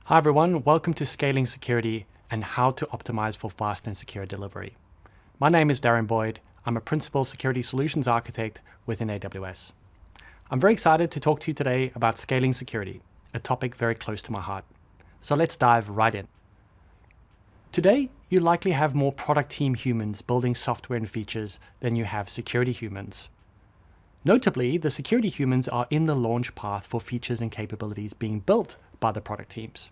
Hi everyone, welcome to Scaling Security and how to optimize for fast and secure delivery. My name is Darren Boyd. I'm a Principal Security Solutions Architect within AWS. I'm very excited to talk to you today about scaling security, a topic very close to my heart. So let's dive right in. Today, you likely have more product team humans building software and features than you have security humans. Notably, the security humans are in the launch path for features and capabilities being built by the product teams,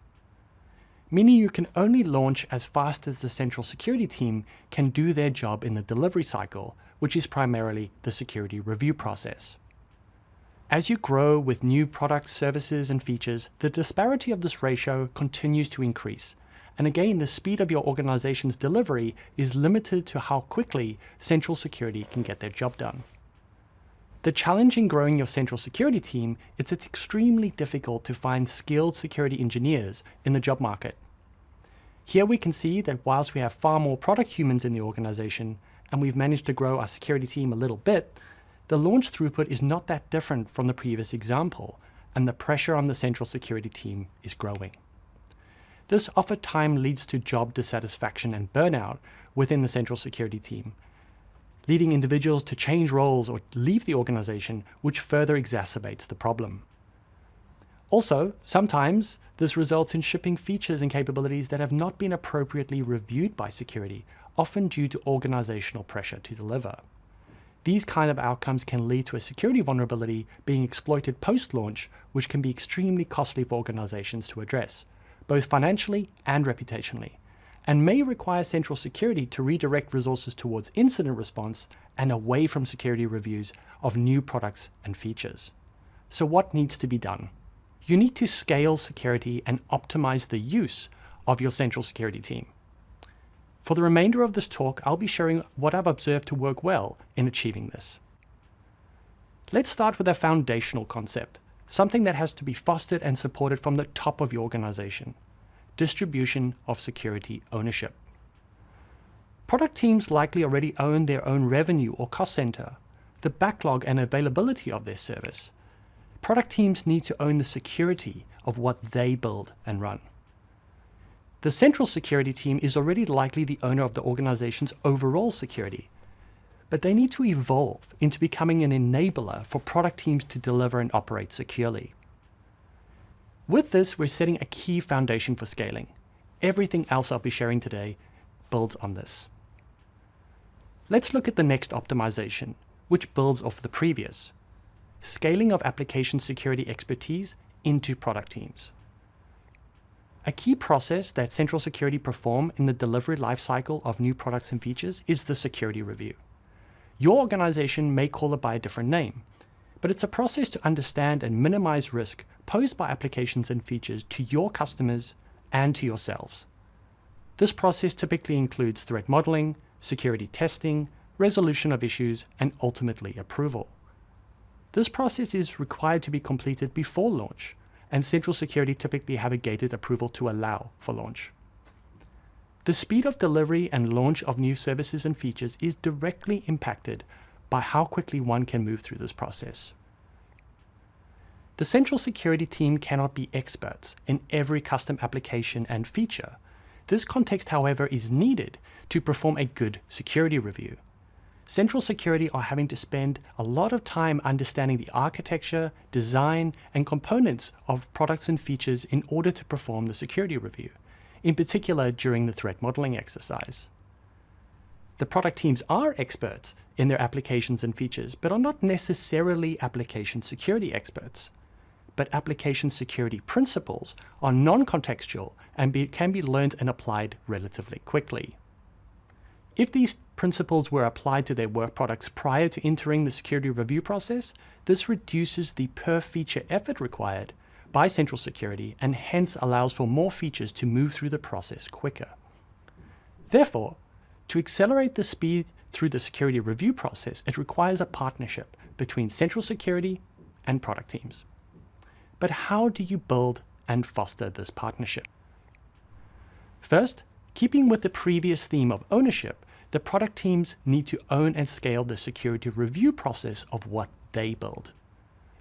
meaning you can only launch as fast as the central security team can do their job in the delivery cycle, which is primarily the security review process. As you grow with new products, services, and features, the disparity of this ratio continues to increase. And again, the speed of your organization's delivery is limited to how quickly central security can get their job done. The challenge in growing your central security team is it's extremely difficult to find skilled security engineers in the job market. Here we can see that whilst we have far more product humans in the organization and we've managed to grow our security team a little bit, the launch throughput is not that different from the previous example, and the pressure on the central security team is growing. This oftentimes leads to job dissatisfaction and burnout within the central security team, leading individuals to change roles or leave the organization, which further exacerbates the problem. Also, sometimes this results in shipping features and capabilities that have not been appropriately reviewed by security, often due to organizational pressure to deliver. These kind of outcomes can lead to a security vulnerability being exploited post-launch, which can be extremely costly for organizations to address, both financially and reputationally, and may require central security to redirect resources towards incident response and away from security reviews of new products and features. So what needs to be done? You need to scale security and optimize the use of your central security team. For the remainder of this talk, I'll be sharing what I've observed to work well in achieving this. Let's start with a foundational concept, something that has to be fostered and supported from the top of your organization: distribution of security ownership. Product teams likely already own their own revenue or cost center, the backlog and availability of their service. Product teams need to own the security of what they build and run. The central security team is already likely the owner of the organization's overall security, but they need to evolve into becoming an enabler for product teams to deliver and operate securely. With this, we're setting a key foundation for scaling. Everything else I'll be sharing today builds on this. Let's look at the next optimization, which builds off the previous: scaling of application security expertise into product teams. A key process that central security perform in the delivery lifecycle of new products and features is the security review. Your organization may call it by a different name, but it's a process to understand and minimize risk posed by applications and features to your customers and to yourselves. This process typically includes threat modeling, security testing, resolution of issues, and ultimately approval. This process is required to be completed before launch, and central security typically have a gated approval to allow for launch. The speed of delivery and launch of new services and features is directly impacted by how quickly one can move through this process. The central security team cannot be experts in every custom application and feature. This context, however, is needed to perform a good security review. Central security are having to spend a lot of time understanding the architecture, design, and components of products and features in order to perform the security review, in particular during the threat modeling exercise. The product teams are experts in their applications and features, but are not necessarily application security experts. But application security principles are non-contextual and can be learned and applied relatively quickly. If these principles were applied to their work products prior to entering the security review process, this reduces the per feature effort required by central security and hence allows for more features to move through the process quicker. Therefore, to accelerate the speed through the security review process, it requires a partnership between central security and product teams. But how do you build and foster this partnership? First, keeping with the previous theme of ownership, the product teams need to own and scale the security review process of what they build.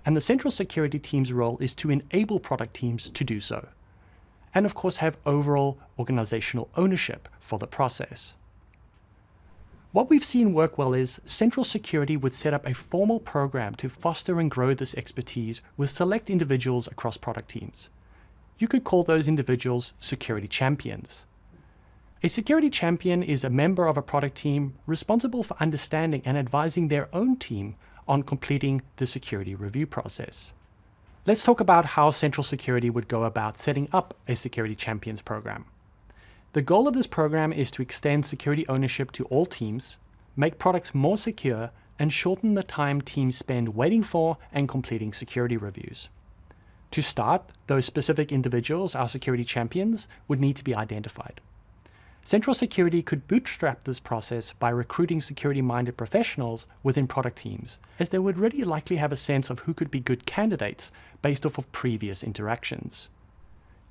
And the central security team's role is to enable product teams to do so. and of course have overall organizational ownership for the process. What we've seen work well is Central Security would set up a formal program to foster and grow this expertise with select individuals across product teams. You could call those individuals security champions. A security champion is a member of a product team responsible for understanding and advising their own team on completing the security review process. Let's talk about how Central Security would go about setting up a security champions program. The goal of this program is to extend security ownership to all teams, make products more secure, and shorten the time teams spend waiting for and completing security reviews. To start, those specific individuals, our security champions, would need to be identified. Central Security could bootstrap this process by recruiting security-minded professionals within product teams, as they would really likely have a sense of who could be good candidates based off of previous interactions.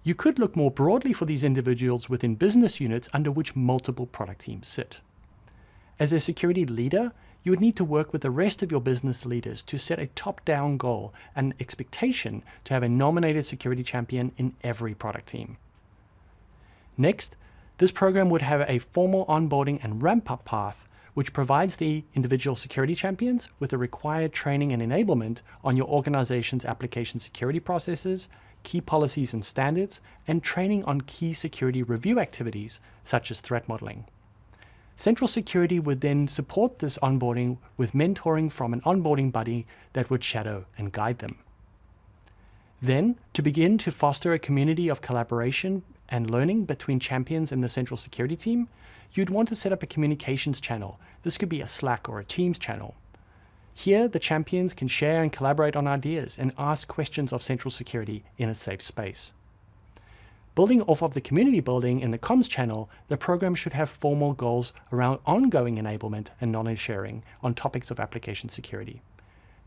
You could look more broadly for these individuals within business units under which multiple product teams sit. As a security leader, you would need to work with the rest of your business leaders to set a top-down goal and expectation to have a nominated security champion in every product team. Next, this program would have a formal onboarding and ramp-up path, which provides the individual security champions with the required training and enablement on your organization's application security processes, key policies and standards, and training on key security review activities, such as threat modeling. Central Security would then support this onboarding with mentoring from an onboarding buddy that would shadow and guide them. Then, to begin to foster a community of collaboration and learning between champions and the Central Security team, you'd want to set up a communications channel. This could be a Slack or a Teams channel. Here, the champions can share and collaborate on ideas and ask questions of Central Security in a safe space. Building off of the community building in the comms channel, the program should have formal goals around ongoing enablement and knowledge sharing on topics of application security.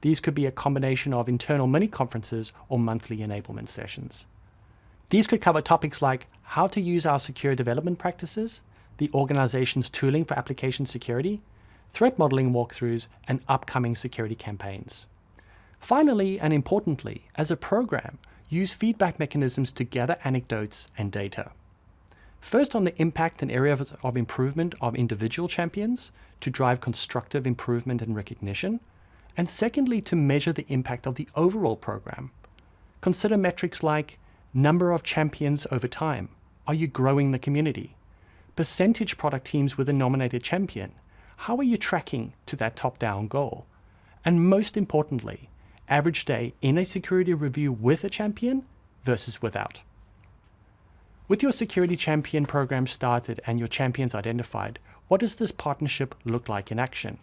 These could be a combination of internal mini-conferences or monthly enablement sessions. These could cover topics like how to use our secure development practices, the organization's tooling for application security, threat modeling walkthroughs, and upcoming security campaigns. Finally, and importantly, as a program, use feedback mechanisms to gather anecdotes and data. First, on the impact and areas of improvement of individual champions to drive constructive improvement and recognition, and secondly, to measure the impact of the overall program. Consider metrics like number of champions over time. Are you growing the community? Percentage product teams with a nominated champion. How are you tracking to that top-down goal? And most importantly, average day in a security review with a champion versus without. With your security champion program started and your champions identified, what does this partnership look like in action?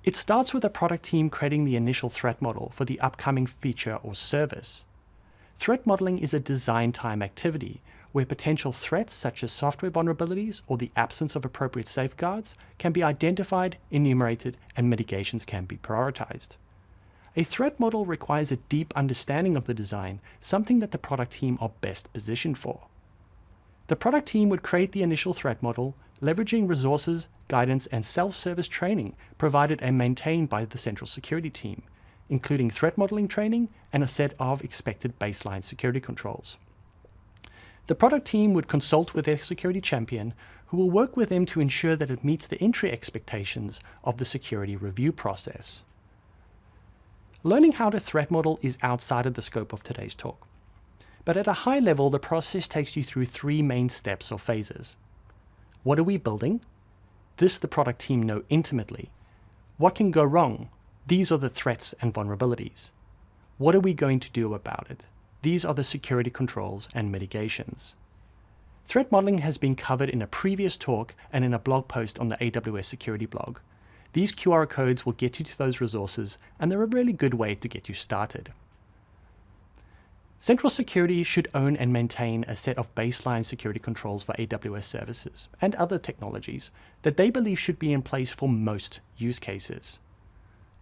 It starts with a product team creating the initial threat model for the upcoming feature or service. Threat modeling is a design time activity where potential threats such as software vulnerabilities or the absence of appropriate safeguards can be identified, enumerated, and mitigations can be prioritized. A threat model requires a deep understanding of the design, something that the product team are best positioned for. The product team would create the initial threat model, leveraging resources, guidance, and self-service training provided and maintained by the Central Security team, including threat modeling training and a set of expected baseline security controls. The product team would consult with their security champion, who will work with them to ensure that it meets the entry expectations of the security review process. Learning how to threat model is outside of the scope of today's talk. But at a high level, the process takes you through three main steps or phases. What are we building? This the product team know intimately. What can go wrong? These are the threats and vulnerabilities. What are we going to do about it? These are the security controls and mitigations. Threat modeling has been covered in a previous talk and in a blog post on the AWS Security blog. These QR codes will get you to those resources, and they're a really good way to get you started. Central Security should own and maintain a set of baseline security controls for AWS services and other technologies that they believe should be in place for most use cases.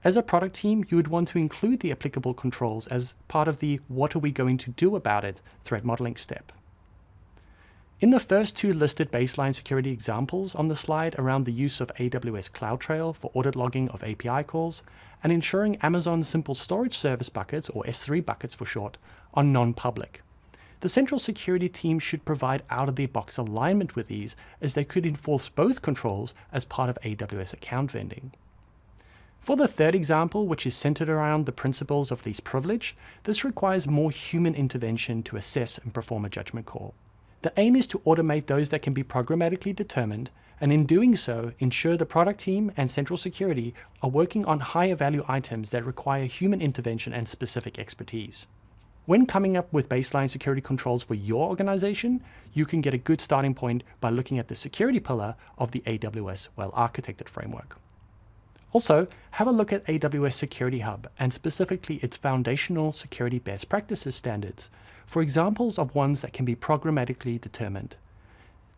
As a product team, you would want to include the applicable controls as part of the "what are we going to do about it" threat modeling step. In the first two listed baseline security examples on the slide around the use of AWS CloudTrail for audit logging of API calls and ensuring Amazon Simple Storage Service buckets, or S3 buckets for short, are non-public. the central security team should provide out-of-the-box alignment with these, as they could enforce both controls as part of AWS account vending. For the third example, which is centered around the principles of least privilege, this requires more human intervention to assess and perform a judgment call. The aim is to automate those that can be programmatically determined, and in doing so, ensure the product team and central security are working on higher value items that require human intervention and specific expertise. When coming up with baseline security controls for your organization, you can get a good starting point by looking at the security pillar of the AWS well-architected framework. Also, have a look at AWS Security Hub and specifically its foundational security best practices standards for examples of ones that can be programmatically determined.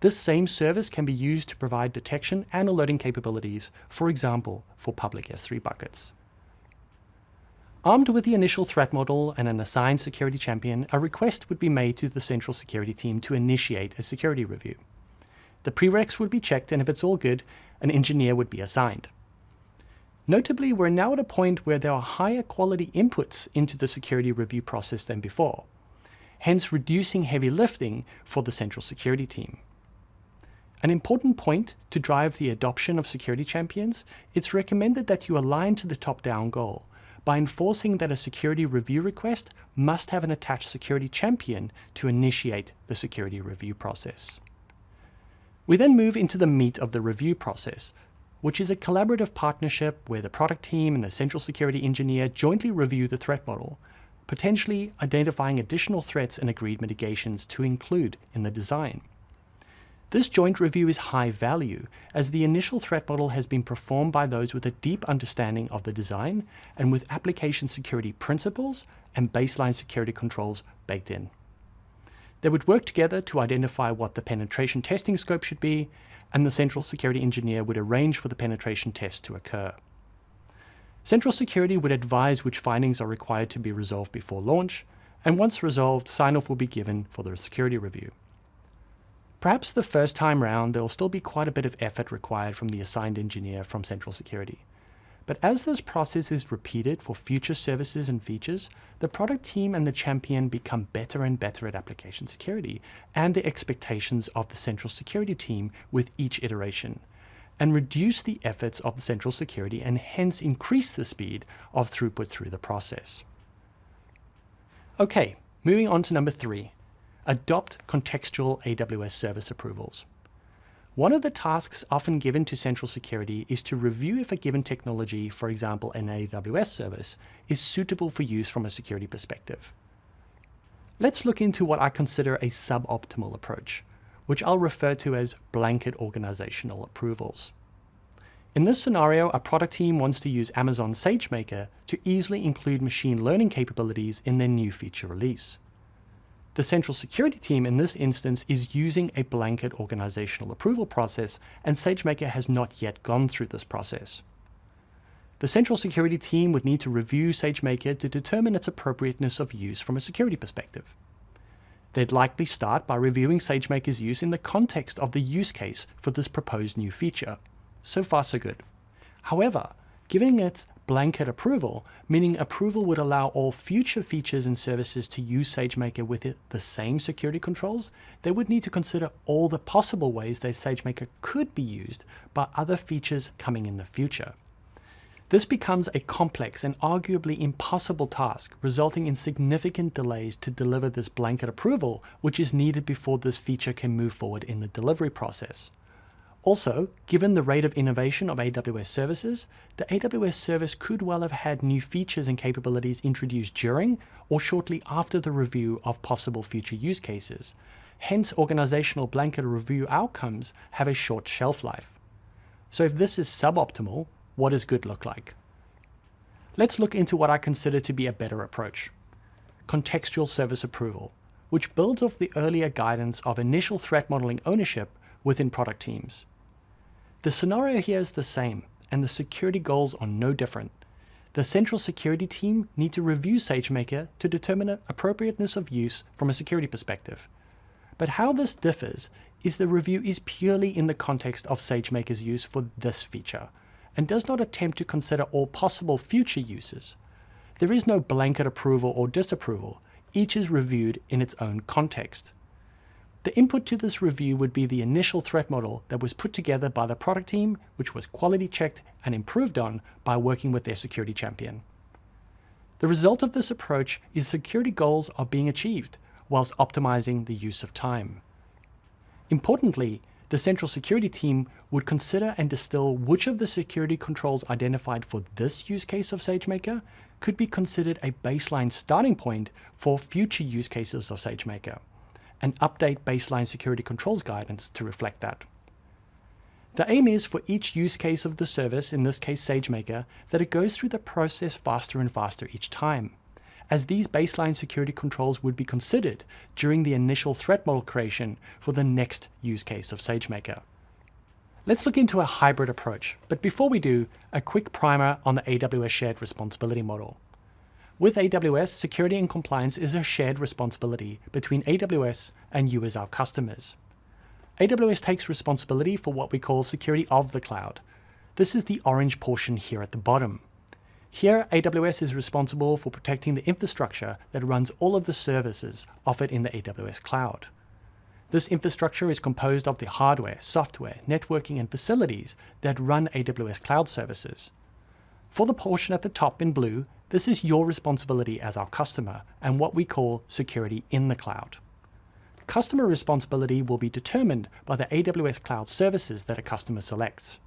This same service can be used to provide detection and alerting capabilities, for example, for public S3 buckets. Armed with the initial threat model and an assigned security champion, a request would be made to the central security team to initiate a security review. The prereqs would be checked, and if it's all good, an engineer would be assigned. Notably, we're now at a point where there are higher quality inputs into the security review process than before, hence reducing heavy lifting for the central security team. An important point to drive the adoption of security champions, it's recommended that you align to the top-down goal by enforcing that a security review request must have an attached security champion to initiate the security review process. We then move into the meat of the review process, which is a collaborative partnership where the product team and the central security engineer jointly review the threat model, potentially identifying additional threats and agreed mitigations to include in the design. This joint review is high value, as the initial threat model has been performed by those with a deep understanding of the design and with application security principles and baseline security controls baked in. They would work together to identify what the penetration testing scope should be, and the central security engineer would arrange for the penetration test to occur. Central security would advise which findings are required to be resolved before launch, and once resolved, sign-off will be given for the security review. Perhaps the first time round, there will still be quite a bit of effort required from the assigned engineer from central security. But as this process is repeated for future services and features, the product team and the champion become better and better at application security and the expectations of the central security team with each iteration, and reduce the efforts of the central security and hence increase the speed of throughput through the process. Okay, moving on to number 3. Adopt contextual AWS service approvals. One of the tasks often given to central security is to review if a given technology, for example an AWS service, is suitable for use from a security perspective. Let's look into what I consider a suboptimal approach, which I'll refer to as blanket organizational approvals. In this scenario, a product team wants to use Amazon SageMaker to easily include machine learning capabilities in their new feature release. The central security team in this instance is using a blanket organizational approval process, and SageMaker has not yet gone through this process. The central security team would need to review SageMaker to determine its appropriateness of use from a security perspective. They'd likely start by reviewing SageMaker's use in the context of the use case for this proposed new feature. So far, so good. However, giving it blanket approval, meaning approval would allow all future features and services to use SageMaker with the same security controls, they would need to consider all the possible ways that SageMaker could be used by other features coming in the future. This becomes a complex and arguably impossible task, resulting in significant delays to deliver this blanket approval, which is needed before this feature can move forward in the delivery process. Also, given the rate of innovation of AWS services, the AWS service could well have had new features and capabilities introduced during or shortly after the review of possible future use cases. Hence, organizational blanket review outcomes have a short shelf life. So if this is suboptimal, what does good look like? Let's look into what I consider to be a better approach. Contextual service approval, which builds off the earlier guidance of initial threat modeling ownership within product teams. The scenario here is the same, and the security goals are no different. The central security team need to review SageMaker to determine appropriateness of use from a security perspective. But how this differs is the review is purely in the context of SageMaker's use for this feature, and does not attempt to consider all possible future uses. There is no blanket approval or disapproval. each is reviewed in its own context. The input to this review would be the initial threat model that was put together by the product team, which was quality checked and improved on by working with their security champion. The result of this approach is security goals are being achieved whilst optimizing the use of time. Importantly, the central security team would consider and distill which of the security controls identified for this use case of SageMaker could be considered a baseline starting point for future use cases of SageMaker, and update baseline security controls guidance to reflect that. The aim is for each use case of the service, in this case SageMaker, that it goes through the process faster and faster each time, as these baseline security controls would be considered during the initial threat model creation for the next use case of SageMaker. Let's look into a hybrid approach, but before we do, a quick primer on the AWS shared responsibility model. With AWS, security and compliance is a shared responsibility between AWS and you as our customers. AWS takes responsibility for what we call security of the cloud. This is the orange portion here at the bottom. Here, AWS is responsible for protecting the infrastructure that runs all of the services offered in the AWS cloud. This infrastructure is composed of the hardware, software, networking, and facilities that run AWS cloud services. For the portion at the top in blue, this is your responsibility as our customer and what we call security in the cloud. Customer responsibility will be determined by the AWS cloud services that a customer selects.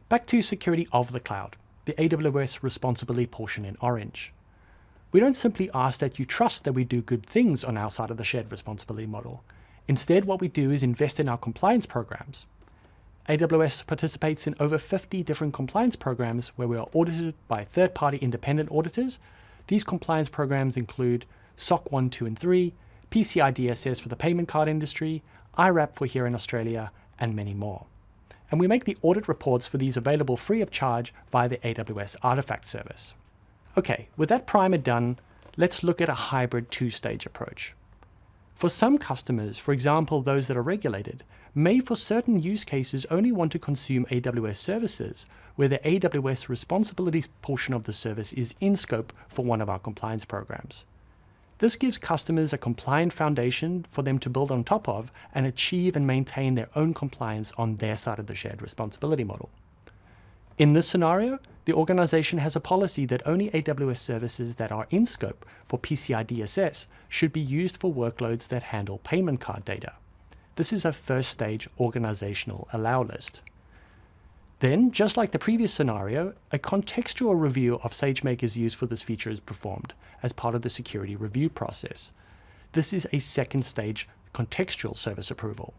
Back to security of the cloud, the AWS responsibility portion in orange. We don't simply ask that you trust that we do good things on our side of the shared responsibility model. Instead, what we do is invest in our compliance programs. AWS participates in over 50 different compliance programs where we are audited by third-party independent auditors. These compliance programs include SOC 1, 2, and 3, PCI DSS for the payment card industry, IRAP for here in Australia, and many more. And we make the audit reports for these available free of charge via the AWS Artifact service. Okay, with that primer done, let's look at a hybrid two-stage approach. For some customers, for example those that are regulated, may for certain use cases only want to consume AWS services where the AWS responsibilities portion of the service is in scope for one of our compliance programs. This gives customers a compliant foundation for them to build on top of and achieve and maintain their own compliance on their side of the shared responsibility model. In this scenario, the organization has a policy that only AWS services that are in scope for PCI DSS should be used for workloads that handle payment card data. This is a first stage organizational allow list. Then, just like the previous scenario, a contextual review of SageMaker's use for this feature is performed as part of the security review process. This is a second stage contextual service approval.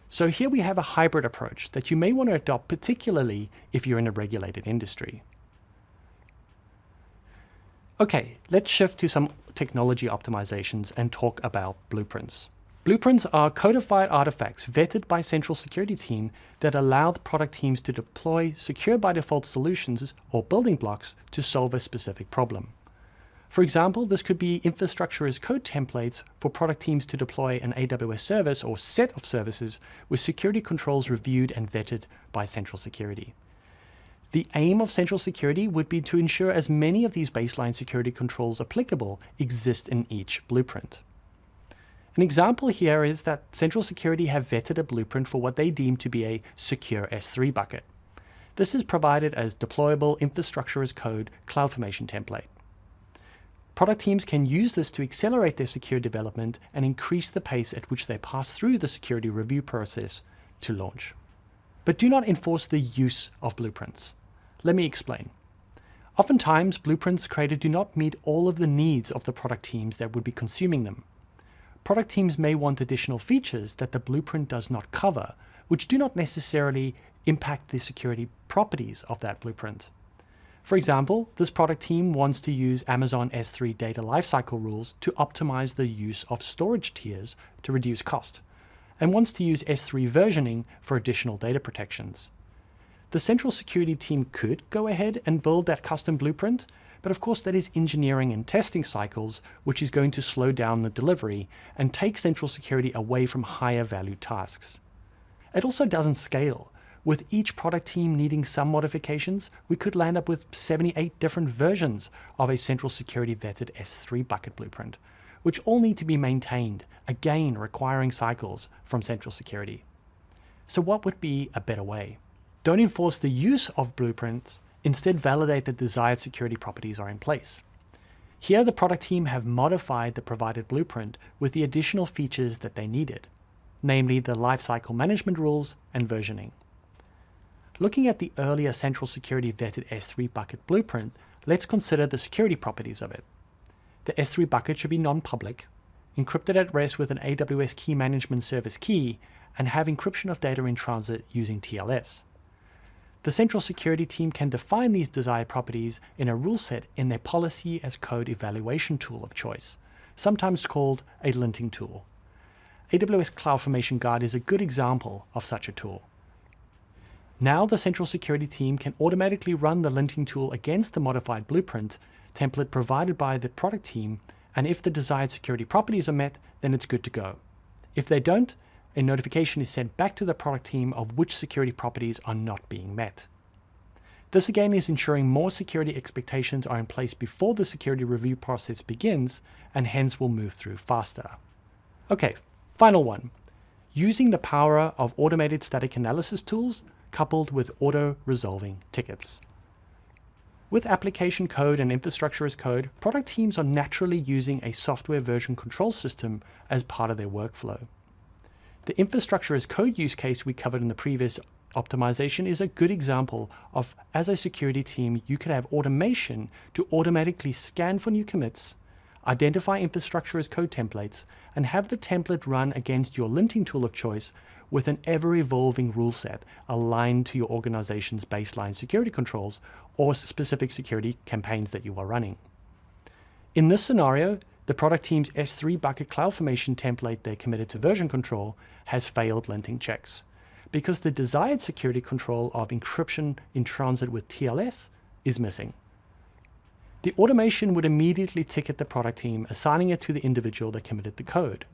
So here we have a hybrid approach that you may want to adopt, particularly if you're in a regulated industry. Okay, let's shift to some technology optimizations and talk about blueprints. Blueprints are codified artifacts vetted by central security team that allow the product teams to deploy secure by default solutions or building blocks to solve a specific problem. For example, this could be infrastructure as code templates for product teams to deploy an AWS service or set of services with security controls reviewed and vetted by central security. The aim of central security would be to ensure as many of these baseline security controls applicable exist in each blueprint. An example here is that central security have vetted a blueprint for what they deem to be a secure S3 bucket. This is provided as deployable infrastructure as code CloudFormation template. Product teams can use this to accelerate their secure development and increase the pace at which they pass through the security review process to launch. But do not enforce the use of blueprints. Let me explain. Oftentimes, blueprints created do not meet all of the needs of the product teams that would be consuming them. Product teams may want additional features that the blueprint does not cover, which do not necessarily impact the security properties of that blueprint. For example, this product team wants to use Amazon S3 data lifecycle rules to optimize the use of storage tiers to reduce cost, and wants to use S3 versioning for additional data protections. The central security team could go ahead and build that custom blueprint, but of course that is engineering and testing cycles, which is going to slow down the delivery and take central security away from higher value tasks. It also doesn't scale. With each product team needing some modifications, we could land up with 78 different versions of a central security vetted S3 bucket blueprint, which all need to be maintained, again requiring cycles from central security. So what would be a better way? Don't enforce the use of blueprints, instead validate that desired security properties are in place. Here the product team have modified the provided blueprint with the additional features that they needed, namely the lifecycle management rules and versioning. Looking at the earlier central security vetted S3 bucket blueprint, let's consider the security properties of it. The S3 bucket should be non-public, encrypted at rest with an AWS Key Management Service key, and have encryption of data in transit using TLS. The central security team can define these desired properties in a rule set in their policy as code evaluation tool of choice, sometimes called a linting tool. AWS CloudFormation Guard is a good example of such a tool. Now the central security team can automatically run the linting tool against the modified blueprint template provided by the product team, and if the desired security properties are met, then it's good to go. If they don't, a notification is sent back to the product team of which security properties are not being met. This again is ensuring more security expectations are in place before the security review process begins, and hence will move through faster. Okay, final one. Using the power of automated static analysis tools coupled with auto-resolving tickets. With application code and infrastructure as code, product teams are naturally using a software version control system as part of their workflow. The infrastructure as code use case we covered in the previous optimization is a good example of, as a security team, you could have automation to automatically scan for new commits, identify infrastructure as code templates, and have the template run against your linting tool of choice with an ever-evolving rule set aligned to your organization's baseline security controls or specific security campaigns that you are running. In this scenario, the product team's S3 bucket CloudFormation template they committed to version control has failed linting checks because the desired security control of encryption in transit with TLS is missing. The automation would immediately ticket the product team, assigning it to the individual that committed the code.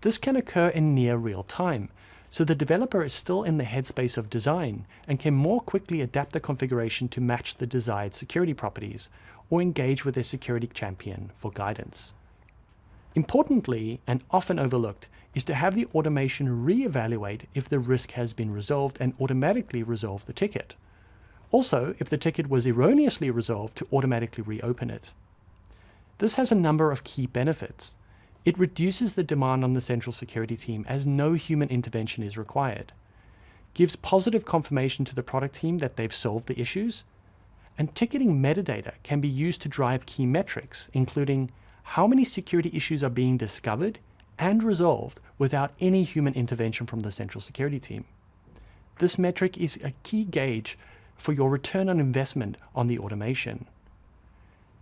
This can occur in near real time, so the developer is still in the headspace of design and can more quickly adapt the configuration to match the desired security properties or engage with a security champion for guidance. Importantly, and often overlooked, is to have the automation re-evaluate if the risk has been resolved and automatically resolve the ticket. Also, if the ticket was erroneously resolved, to automatically reopen it. This has a number of key benefits. It reduces the demand on the central security team as no human intervention is required, gives positive confirmation to the product team that they've solved the issues, and ticketing metadata can be used to drive key metrics, including how many security issues are being discovered and resolved without any human intervention from the central security team. This metric is a key gauge for your return on investment on the automation.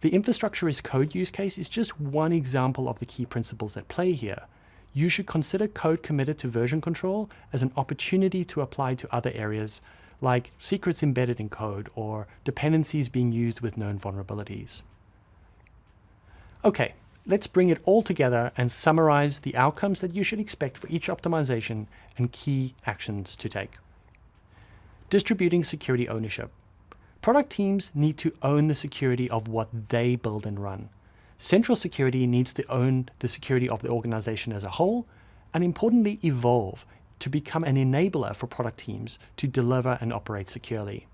The infrastructure as code use case is just one example of the key principles at play here. You should consider code committed to version control as an opportunity to apply to other areas like secrets embedded in code or dependencies being used with known vulnerabilities. Okay, let's bring it all together and summarize the outcomes that you should expect for each optimization and key actions to take. Distributing security ownership. Product teams need to own the security of what they build and run. Central security needs to own the security of the organization as a whole, and importantly, evolve to become an enabler for product teams to deliver and operate securely.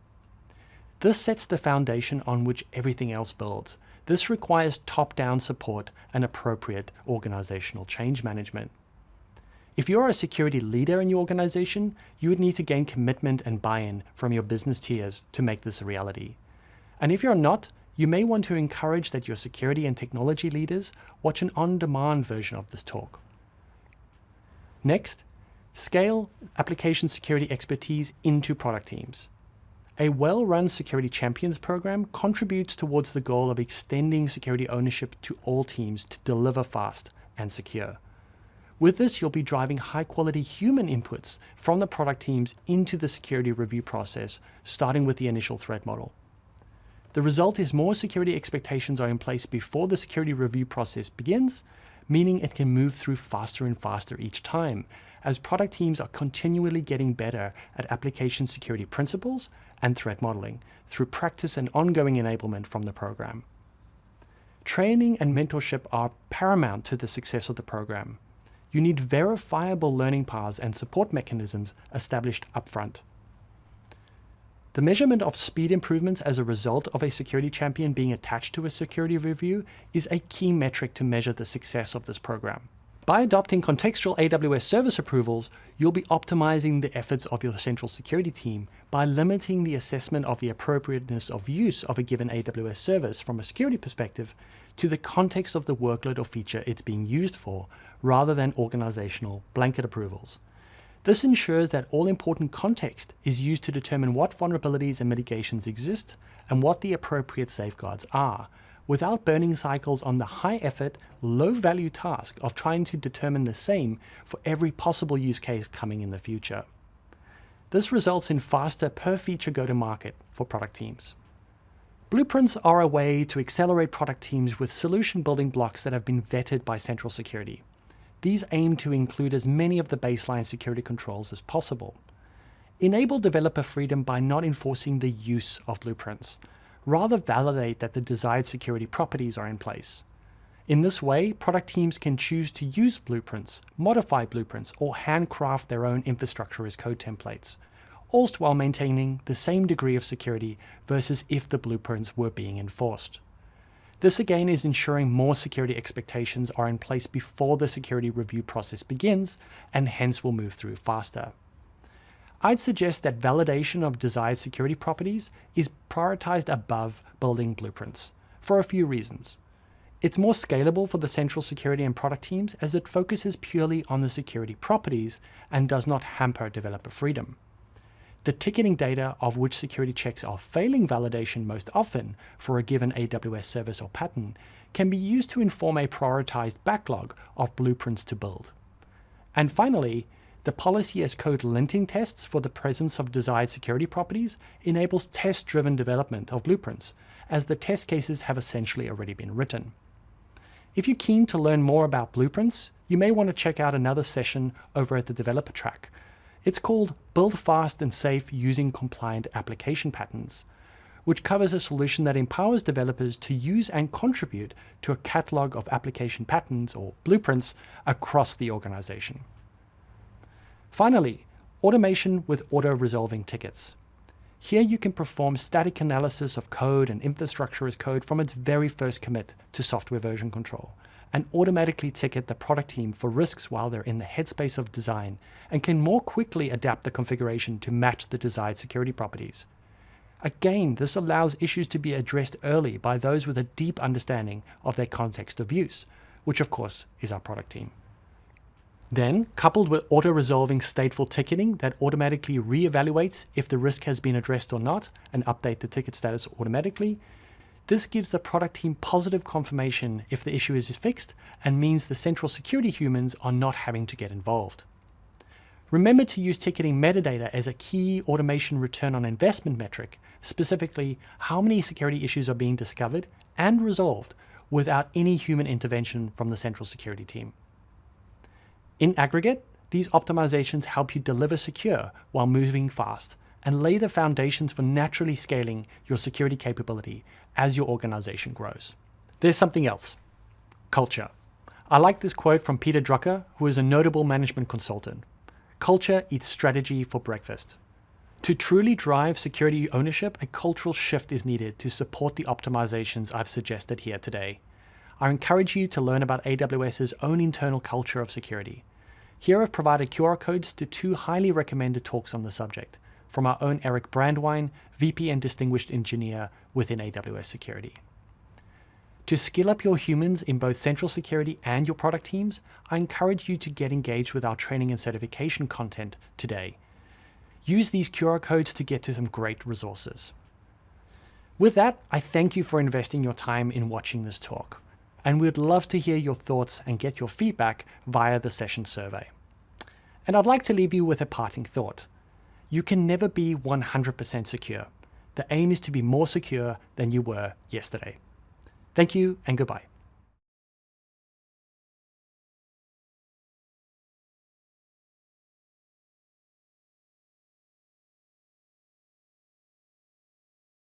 This sets the foundation on which everything else builds. This requires top-down support and appropriate organizational change management. If you're a security leader in your organization, you would need to gain commitment and buy-in from your business tiers to make this a reality. And if you're not, you may want to encourage that your security and technology leaders watch an on-demand version of this talk. Next, scale application security expertise into product teams. A well-run security champions program contributes towards the goal of extending security ownership to all teams to deliver fast and secure. With this, you'll be driving high-quality human inputs from the product teams into the security review process, starting with the initial threat model. The result is more security expectations are in place before the security review process begins, meaning it can move through faster and faster each time, as product teams are continually getting better at application security principles and threat modeling through practice and ongoing enablement from the program. Training and mentorship are paramount to the success of the program. You need verifiable learning paths and support mechanisms established upfront. The measurement of speed improvements as a result of a security champion being attached to a security review is a key metric to measure the success of this program. By adopting contextual AWS service approvals, you'll be optimizing the efforts of your central security team by limiting the assessment of the appropriateness of use of a given AWS service from a security perspective to the context of the workload or feature it's being used for, rather than organizational blanket approvals. This ensures that all important context is used to determine what vulnerabilities and mitigations exist and what the appropriate safeguards are, without burning cycles on the high-effort, low-value task of trying to determine the same for every possible use case coming in the future. This results in faster per-feature go-to-market for product teams. Blueprints are a way to accelerate product teams with solution building blocks that have been vetted by central security. These aim to include as many of the baseline security controls as possible. Enable developer freedom by not enforcing the use of blueprints. Rather validate that the desired security properties are in place. In this way, product teams can choose to use blueprints, modify blueprints, or handcraft their own infrastructure as code templates, all while maintaining the same degree of security versus if the blueprints were being enforced. This again is ensuring more security expectations are in place before the security review process begins, and hence will move through faster. I'd suggest that validation of desired security properties is prioritized above building blueprints for a few reasons. It's more scalable for the central security and product teams as it focuses purely on the security properties and does not hamper developer freedom. The ticketing data of which security checks are failing validation most often for a given AWS service or pattern can be used to inform a prioritized backlog of blueprints to build. And finally, the policy as code linting tests for the presence of desired security properties enables test-driven development of blueprints, as the test cases have essentially already been written. If you're keen to learn more about blueprints, you may want to check out another session over at the developer track. It's called Build Fast and Safe Using Compliant Application Patterns, which covers a solution that empowers developers to use and contribute to a catalog of application patterns or blueprints across the organization. Finally, automation with auto-resolving tickets. Here you can perform static analysis of code and infrastructure as code from its very first commit to software version control, and automatically ticket the product team for risks while they're in the headspace of design, and can more quickly adapt the configuration to match the desired security properties. Again, this allows issues to be addressed early by those with a deep understanding of their context of use, which of course is our product team. Then, coupled with auto-resolving stateful ticketing that automatically re-evaluates if the risk has been addressed or not and update the ticket status automatically, this gives the product team positive confirmation if the issue is fixed and means the central security humans are not having to get involved. Remember to use ticketing metadata as a key automation return on investment metric, specifically how many security issues are being discovered and resolved without any human intervention from the central security team. In aggregate, these optimizations help you deliver secure while moving fast and lay the foundations for naturally scaling your security capability as your organization grows. There's something else: culture. I like this quote from Peter Drucker, who is a notable management consultant. Culture eats strategy for breakfast. To truly drive security ownership, a cultural shift is needed to support the optimizations I've suggested here today. I encourage you to learn about AWS's own internal culture of security. Here I've provided QR codes to 2 highly recommended talks on the subject, from our own Eric Brandwine, VP and Distinguished Engineer within AWS Security. To skill up your humans in both central security and your product teams, I encourage you to get engaged with our training and certification content today. Use these QR codes to get to some great resources. With that, I thank you for investing your time in watching this talk, and we'd love to hear your thoughts and get your feedback via the session survey. And I'd like to leave you with a parting thought. You can never be 100% secure. The aim is to be more secure than you were yesterday. Thank you and goodbye.